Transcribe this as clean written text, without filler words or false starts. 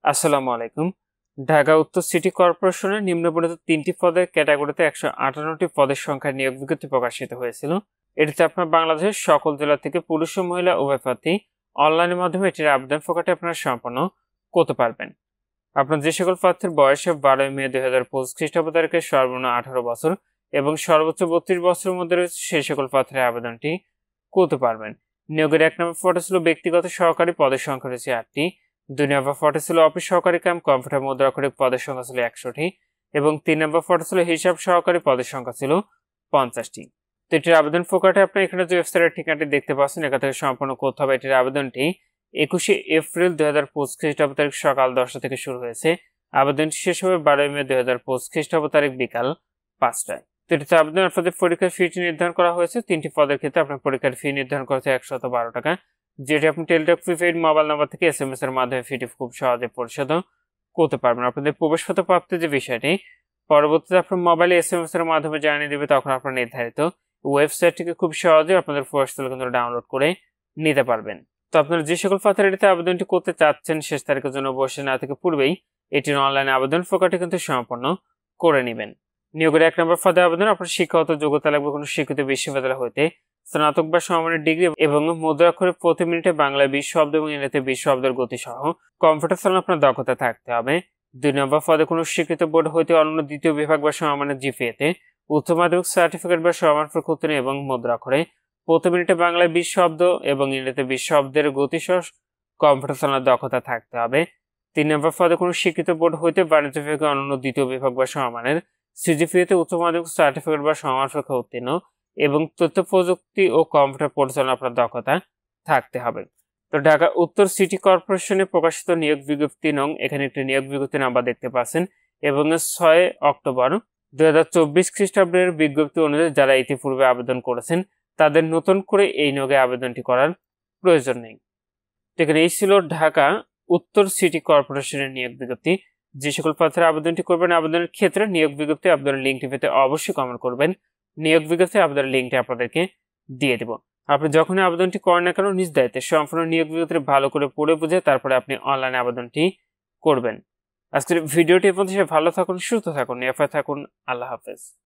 আসসালামু আলাইকুম। ঢাকা উত্তর সিটি কর্পোরেশনের নিম্নবর্ণিত ৩টি পদের ক্যাটাগরিতে ১৫৮টি পদের সংখ্যায় নিয়োগ বিজ্ঞপ্তি প্রকাশিত হয়েছিল। এটিতে আপনার বাংলাদেশের সকল জেলা থেকে পুরুষ ও মহিলা উভয় প্রার্থী অনলাইনের মাধ্যমে এটির আবেদন প্রক্রিয়াটি আপনারা সম্পন্ন করতে পারবেন। আপনার যে সকল প্রার্থীর বয়স ১২ মে ২০২৫ খ্রিস্টাব্দ তারিখে সর্বনিম্ন ১৮ বছর এবং সর্বোচ্চ ৩২ বছরের মধ্যে রয়েছে সেই সকল প্রার্থীরা আবেদনটি করতে পারবেন। নিয়োগের ১ নম্বর পদে ছিল ব্যক্তিগত সহকারী, পদের সংখ্যা রয়েছে ৮টি। ২ নম্বর পদে ছিল অফিস সহকারী কাম কম্পিউটার মুদ্রাক্ষরিক, পদের সংখ্যা ছিল ১০০টি এবং ৩ নম্বর পদে ছিল হিসাব সহকারী, পদের সংখ্যা ছিল ৫০টি। তো এটির আবেদন প্রক্রিয়াটি আপনি এখানে যে ওয়েবসাইটের ঠিকানাটি দেখতে পাচ্ছেন এখান থেকে সম্পন্ন করতে হবে। এটির আবেদনটি ২১শে এপ্রিল ২০২৫ খ্রিস্টাব্দ তারিখ সকাল ১০টা থেকে শুরু হয়েছে। আবেদনটি শেষ হবে ১২ মে ২০২৫ খ্রিস্টাব্দ তারিখ বিকাল ৫টায়। তো এটিতে আবেদন আপনাদের পরীক্ষার ফিটি নির্ধারণ করা হয়েছে। ৩টি পদের ক্ষেত্রে আপনার পরীক্ষার ফি নির্ধারণ করা হয়েছে ১১২ টাকা, যেটি আপনি টেলিটক প্রিপেইড মোবাইল নাম্বার থেকে SMS এর মাধ্যমে ফিটি খুব সহজে পরিশোধ করতে পারবেন। আপনাদের প্রবেশপত্র প্রাপ্তির যে বিষয়টি পরবর্তীতে আপনার মোবাইলে SMS এর মাধ্যমে জানিয়ে দেবে, তখন আপনার নির্ধারিত ওয়েবসাইট থেকে খুব সহজে আপনাদের প্রবেশপত্র কিন্তু ডাউনলোড করে নিতে পারবেন। তো আপনারা যে সকল প্রার্থীরা আবেদনটি করতে চাচ্ছেন শেষ তারিখের জন্য বসে না থেকে পূর্বেই এটির অনলাইনে আবেদন প্রক্রিয়াটি কিন্তু সম্পন্ন করে নেবেন। নিয়োগের ১ নম্বর পদে আবেদন আপনার শিক্ষাগত যোগ্যতা লাগবে কোনো স্বীকৃত বিশ্ববিদ্যালয় হইতে স্নাতক বা সমমানের ডিগ্রি এবং মুদ্রাক্ষরে প্রতি মিনিটে বাংলায় ২০ শব্দ এবং ইংরেজিতে ২০ শব্দের গতি সহ কম্পিউটার চালানো আপনার দক্ষতা থাকতে হবে। ২ নম্বর পদে কোনো স্বীকৃত বোর্ড হইতে অনন্য দ্বিতীয় বিভাগ বা সমমানের জিপিএতে উচ্চ মাধ্যমিক সার্টিফিকেট বা সমানফল উত্তীর্ণ এবং মুদ্রাক্ষরে প্রতি মিনিটে বাংলায় ২০ শব্দ এবং ইংরেজিতে ২০ শব্দের গতি সহ কম্পিউটার চালানোর দক্ষতা থাকতে হবে। ৩ নম্বর পদে কোনো স্বীকৃত বোর্ড হইতে বাণিজ্য বিভাগে অনন্য দ্বিতীয় বিভাগ বা সমমানের সিজিপিএতে উচ্চ মাধ্যমিক সার্টিফিকেট বা সমানফল উত্তীর্ণ এবং তথ্য প্রযুক্তি ও কম্পিউটার পরিচালনা আপনার দক্ষতা থাকতে হবে। তো ঢাকা উত্তর সিটি কর্পোরেশনে প্রকাশিত নিয়োগ বিজ্ঞপ্তি নং, এখানে একটি নিয়োগ বিজ্ঞপ্তি নাম্বার দেখতে পাচ্ছেন এবং ৬ অক্টোবর ২০২৪ খ্রিস্টাব্দের বিজ্ঞপ্তি অনুযায়ী যারা ইতিপূর্বে আবেদন করেছেন তাদের নতুন করে এই নিয়োগে আবেদনটি করার প্রয়োজন নেই। এখানে এই ছিল ঢাকা উত্তর সিটি কর্পোরেশনের নিয়োগ বিজ্ঞপ্তি। যে সকল প্রার্থীরা আবেদনটি করবেন আবেদনের ক্ষেত্রে নিয়োগ বিজ্ঞপ্তি আবেদনের লিঙ্কটি পেতে অবশ্যই কমেন্ট করবেন। নিয়োগ বিজ্ঞপ্তি আবেদনের লিঙ্কটি আপনাদেরকে দিয়ে দেব। আপনি যখনই আবেদনটি করেন না কেন নিজ দায়িত্বে সম্পূর্ণ নিয়োগ বিজ্ঞপ্তি ভালো করে পড়ে বুঝে তারপরে আপনি অনলাইনে আবেদনটি করবেন। আজকের ভিডিওটি পর্যন্ত ভালো থাকুন, সুস্থ থাকুন, নিরাপদে থাকুন। আল্লাহ হাফেজ।